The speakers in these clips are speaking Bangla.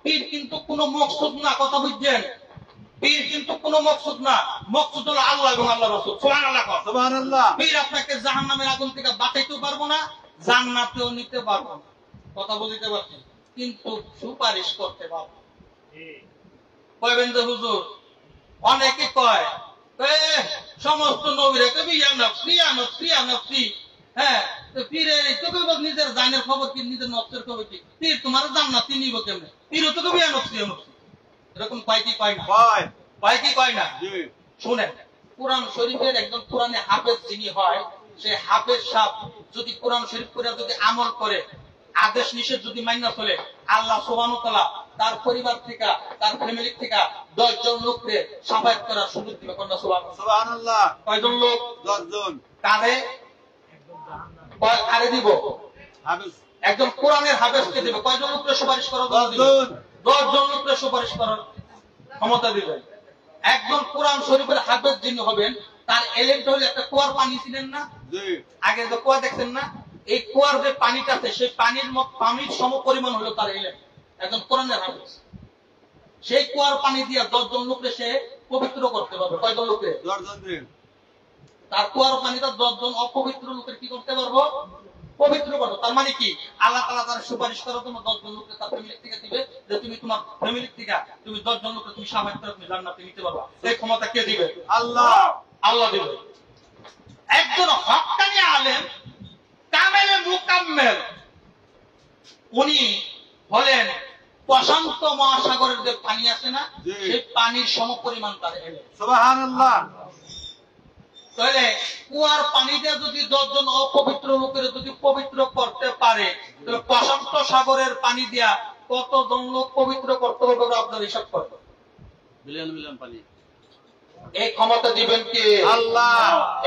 পীর কিন্তু কোনো মকসুদ না, কথা বুঝছেন? পীর কিন্তু কোনো মকসুদ না, মকসুদ হলো আল্লাহ এবং আল্লাহ রাসূল। সুবহানাল্লাহ, সুবহানাল্লাহ। পীর আপনাকে জাহান্নামের আগুন থেকে বাঁচাইতে পারবো না, জান্নাতেও নিতে পারবো না, কথা বুঝতে পারছেন? কিন্তু সুপারিশ করতে পারবো। কইবেন যে হুজুর, অনেকে কয় সমস্ত নবীরা কবি ইয়া নফসি ইয়া নফসি ইয়া নফসি। হ্যাঁ, তো পীরে তো কইব নিজের জানের খবর কি, নিজের নফসের খবর কি? পীর তোমার জান্নাতি নিব কেমনে? পীর তো কবি ইয়া নফসি ইয়া নফসি। এরকম কয় কি কয় না? কয় কি কয় না? জি। শুনেন, কুরআন শরীফের একজন কোরআনে হাফেজ যিনি হয়, সেই হাফেজ সাহেব যদি কোরআন শরীফ করে যদি আমল করে, আদেশ নিষেধ যদি মাইনা চলে, আল্লাহ সুবহানাহু ওয়া তাআলা তার পরিবার থেকে, তার ফ্যামিলি থেকে 10 জন লোককে সাফায়াত করার সুযোগ দিবে। কোন সুবহানাল্লাহ? কয়জন লোক? 10 জন। কারে? কারে দিব? হাফেজ। একজন কোরআনের হাফেজকে দিবে। কয়জন লোককে সুপারিশ করার? 10 জন। 10 জন লোককে সুপারিশ করার ক্ষমতা দিবেন। একজন কোরআন শরীফের হাফেজ যিনি হবেন, তার এলেমটা হলো একটা কুয়ার পানি ছিলেন না? জি। আগে যে কুয়া দেখছেন না, এই কুয়ার যে পানিটা আছে, সেই পানির সমপরিমাণ হলো তার এলেম। একজন কোরআনের হাফেজ সেই কুয়ার পানি দিয়ে 10 জন লোককে সে পবিত্র করতে পারবে। কয়জন লোককে? 10 জন। তার কুয়ার পানিটা 10 জন অপবিত্র লোকের কি করতে পারবো? পবিত্র করবো। তার মানে কি, আল্লাহ তাআলা তার সুপারিশ করার জন্য 10 জন লোককে তার ফ্যামিলি থেকে দিবে, যে তুমি তোমার ফ্যামিলি থেকে তুমি 10 জন লোককে তুমি সাহায্য করে তুমি জান্নাতে নিতে পারবা। এই ক্ষমতা কে দিবে? আল্লাহ। আল্লাহ দিবে। একজন হক্কানি আলেম, কামেলে মুকাম্মেল, উনি হলেন প্রশান্ত মহাসাগরের যে পানি আছে না, সেই পানির সমপরিমাণ তার এলেম। সুবহানাল্লাহ। তাহলে কুয়ার পানি দিয়ে যদি 10 জন অপবিত্র লোকের যদি পবিত্র করতে পারে, তাহলে প্রশান্ত সাগরের পানি দিয়া কতজন লোক পবিত্র করতে হবে আপনার হিসাব করবেন। মিলিয়ন মিলিয়ন পানি। এই ক্ষমতা দিবেন কে? আল্লাহ।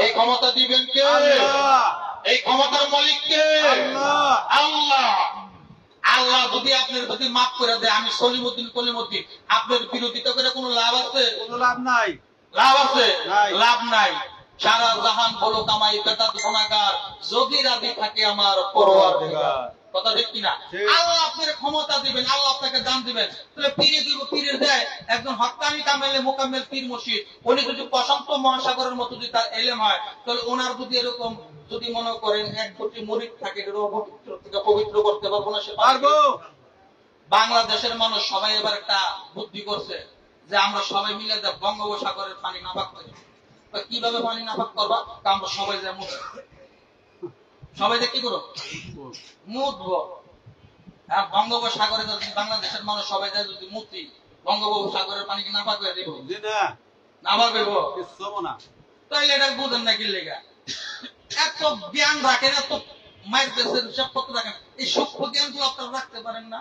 এই ক্ষমতা দিবেন কে? আল্লাহ। এই ক্ষমতার মালিক কে? আল্লাহ। আল্লাহ। আল্লাহ যদি আপনার যদি মাফ করে দেয়, আমি সলিমউদ্দিন কলিমউদ্দিন, আপনার বিরোধিতা করে কোনো লাভ আছে? কোনো লাভ নাই। লাভ আছে? লাভ নাই। সারা জাহান বলো কামাই বেদাত গুনাহগার, যদি রাজি থাকে আমার পরওয়ারদিগার। কথা ঠিক কিনা? আল্লাহ আপনার ক্ষমতা দিবেন, আল্লাহ আপনাকে দান দিবেন। তাহলে পীরে দিব, পীরের দেয় একজন হক্কানি কামেলে মুকাম্মেল পীর মুর্শিদ, উনি যদি প্রশান্ত মহাসাগরের মতো যদি তার এলেম হয়, তাহলে ওনার যদি এরকম যদি মনে করেন 1-2টি মুরিদ থাকে, অপবিত্র থেকে পবিত্র করতে পারবো না? সে পারবো। বাংলাদেশের মানুষ সবাই এবার একটা বুদ্ধি করছে যে আমরা সবাই মিলে যে বঙ্গোপসাগরের পানি নাপাক করি। কিভাবে পানি নাপাক করবা? আমরা সবাই যে মুখ, সবাই যে কি করো? মুতবো। বঙ্গোপসাগরে যদি বাংলাদেশের মানুষ সবাই যায় যদি মুতি, বঙ্গোপসাগরের পানি কি নাপাক করে দিব? নাপাক হইব না। তাইলে এটা বুঝেন না কি লেগা? এত জ্ঞান রাখেন, এত মাইর দেশের সব পত্র রাখেন, এই সূক্ষ্ম জ্ঞান তো আপনারা রাখতে পারেন না।